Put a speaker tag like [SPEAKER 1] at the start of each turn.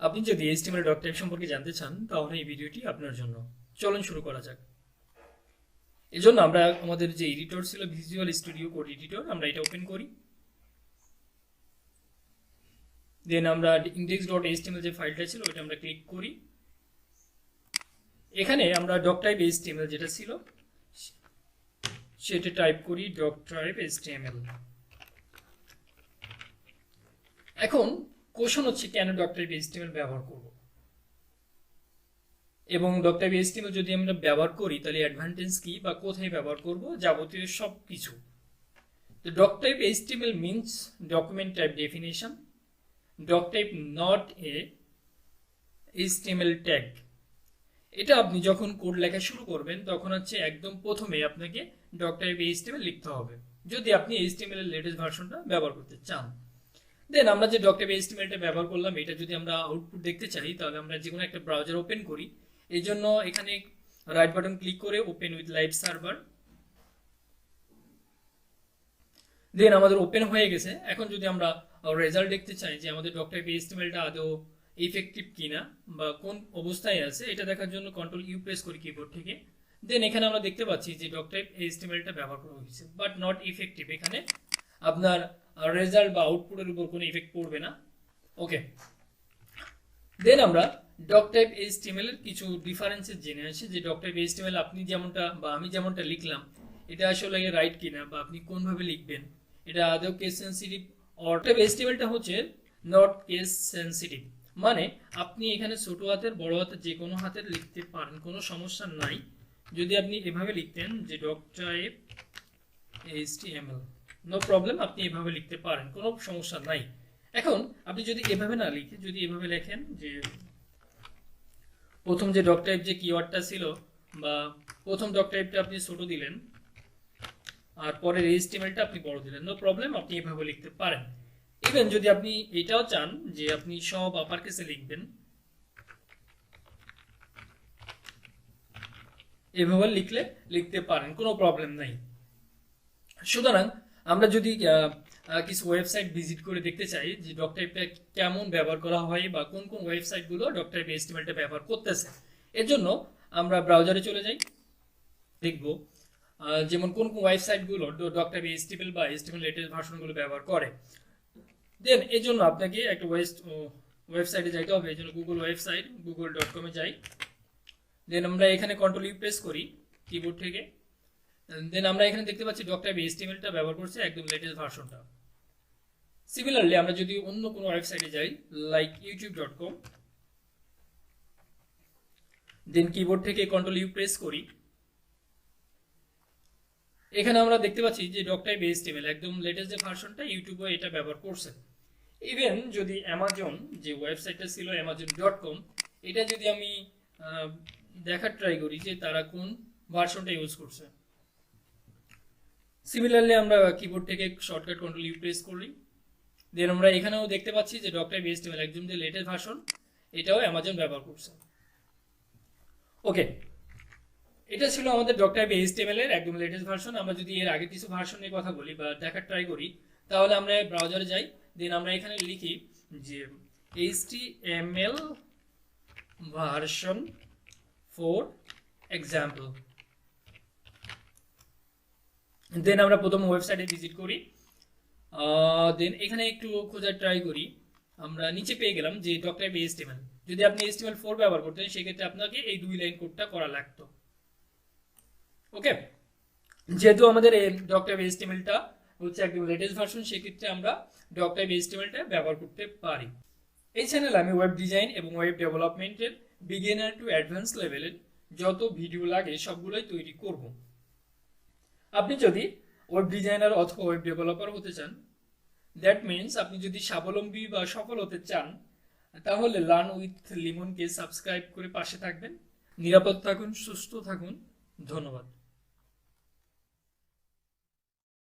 [SPEAKER 1] আপনি যদি HTML doctype সম্পর্কে জানতে চান তাহলে এই ভিডিওটি আপনার জন্য। চলুন শুরু করা যাক। এজন্য আমরা আমাদের যে এডিটর ছিল ভিজুয়াল স্টুডিও কোড এডিটর, আমরা এটা ওপেন করি। দেন আমরা index.html যে ফাইলটা ছিল ওটা আমরা ক্লিক করি। এখানে আমরা doctype HTML যেটা ছিল সেটা টাইপ করি doctype HTML। এখন কোশ্চেন হচ্ছে কেন doctype HTML ব্যবহার করব, এবং doctype HTML যদি আমরা ব্যবহার করি তাহলে অ্যাডভান্টেজ কি বা কোথায় ব্যবহার করব, যাবতীয় সব কিছু। তো doctype HTML means document type definition. doctype not a HTML tag. এটা আপনি যখন কোড লেখা শুরু করবেন তখন হচ্ছে একদম প্রথমে আপনাকে doctype HTML লিখতে হবে যদি আপনি HTML এর লেটেস্ট ভার্সনটা ব্যবহার করতে চান। দেন আমরা যে doctype HTML টা ব্যবহার করলাম, এটা যদি আমরা আউটপুট দেখতে চাই তাহলে আমরা যে কোনো একটা ব্রাউজার ওপেন করি। এই জন্য এখানে রাইট বাটন ক্লিক করে ওপেন উইথ লাইভ সার্ভার। দেন আমাদের ওপেন হয়ে গেছে। এখন যদি আমরা রেজাল্ট দেখতে চাই যে আমাদের doctype HTML টা আদৌ ইফেক্টিভ কিনা বা কোন অবস্থায় আছে, এটা দেখার জন্য কন্ট্রোল ইউ প্রেস করি কিবোর্ড থেকে। দেন এখানে আমরা দেখতে পাচ্ছি যে doctype HTML টা ব্যবহার করা হয়েছে বাট নট ইফেক্টিভ। এখানে আপনার রেজাল্ট বা আউটপুটের উপর কোনো ইফেক্ট পড়বে না। ওকে, দেন আমরা doctype HTML এর কিছু ডিফারেন্সেস জেনে আসি যে doctype HTML আপনি যেমনটা বা আমি যেমনটা লিখলাম এটা আসলে রাইট কিনা বা আপনি কোনভাবে লিখবেন, এটা আদৌ case sensitive. Or doctype HTML টা হচ্ছে নট কেস সেনসিটিভ, মানে আপনি এখানে ছোট হাতের বড় হাতের যে কোনো হাতের লিখতে পারেন, কোনো সমস্যা নাই। যদি আপনি এভাবে লিখতেন যে doctype HTML, নো প্রবলেম, আপনি এভাবে লিখতে পারেন, কোনো সমস্যা নাই। এখন আপনি যদি এভাবে না লিখে যদি এভাবে লেখেন যে প্রথম যে doctype যে কিওয়ার্ডটা ছিল বা প্রথম doctype-টা আপনি ছোট দিলেন আর পরের HTML-টা আপনি বড় দিলেন, নো প্রবলেম, আপনি এভাবে লিখতে পারেন। ইভেন যদি আপনি এটাও চান যে আপনি সব আপার কেসে লিখবেন, এভাবে লিখতে পারেন, কোনো প্রবলেম নাই। সুতরাং আমরা যদি কিছু ওয়েবসাইট ভিজিট করে দেখতে চাই যে doctype-টা কেমন ব্যবহার করা হয় বা কোন কোন ওয়েবসাইটগুলো doctype HTML-টা ব্যবহার করতেছে, এর জন্য আমরা ব্রাউজারে চলে যাই, দেখব যেমন কোন কোন ওয়েবসাইটগুলো doctype HTML বা HTML লেটেস্ট ভার্সনগুলো ব্যবহার করে। দেন এর জন্য আপনাকে একটা ওয়েবসাইটে যাইতে হবে। এই জন্য গুগল ওয়েবসাইট google.com-এ যাই। দেন আমরা এখানে কন্ট্রোল ইউ প্রেস করি কিবোর্ড থেকে। দেন আমরা এখানে দেখতে পাচ্ছি doctype HTML-টা ব্যবহার করছে একদম লেটেস্ট ভার্সনটা। সিমিলারলি আমরা যদি অন্য কোনো ওয়েবসাইটে যাই লাইক youtube.com, দেন কিবোর্ড থেকে কন্ট্রোল ইউ প্রেস করি। এখানে আমরা দেখতে পাচ্ছি যে doctype HTML একদম লেটেস্ট যে ভার্সনটা ইউটিউবে এটা ব্যবহার করছে। ইভেন যদি অ্যামাজন যে ওয়েবসাইটটা ছিল amazon.com, এটা যদি আমি দেখার ট্রাই করি যে তারা কোন ভার্সনটা ইউজ করছে। সিমিলারলি আমরা কিবোর্ড থেকে শর্টকাট কন্ট্রোল ইউ প্রেস করি। দেন আমরা এখানেও দেখতে পাচ্ছি যে doctype HTML একদম যে লেটেস্ট ভার্সন এটাও অ্যামাজন ব্যবহার করছে। ওকে, এটা ছিল আমাদের doctype HTML এর একদম লেটেস্ট ভার্সন। আমরা যদি এর আগে কিছু ভার্সন নিয়ে কথা বলি বা দেখার ট্রাই করি তাহলে আমরা ব্রাউজারে যাই। দেন আমরা এখানে লিখি যে HTML ভার্সন 4 এক্সাম্পল। দেন আমরা প্রথম ওয়েবসাইটে ভিজিট করি। দেন এখানে একটু খোঁজার ট্রাই করি, আমরা নিচে পেয়ে গেলাম যে doctype HTML। যদি আপনি HTML4 ব্যবহার করতেন সেক্ষেত্রে আপনাকে এই 2 লাইন কোডটা করা লাগতো। ওকে, যেহেতু আমাদের এই doctype HTML-টা হচ্ছে একদম লেটেস্ট ভার্সন, সেক্ষেত্রে আমরা doctype HTML-টা ব্যবহার করতে পারি। এই চ্যানেলে আমি ওয়েব ডিজাইন এবং ওয়েব ডেভেলপমেন্টের বিগিনার টু অ্যাডভান্স লেভেলের যত ভিডিও লাগে সবগুলোই তৈরি করব। আপনি যদি ওয়েব ডিজাইনার অথবা ওয়েব ডেভেলপার হতে চান, দ্যাট মিনস আপনি যদি স্বাবলম্বী বা সফল হতে চান, তাহলে লার্ন উইথ লিমনকে সাবস্ক্রাইব করে পাশে থাকবেন। নিরাপদ থাকুন, সুস্থ থাকুন, ধন্যবাদ।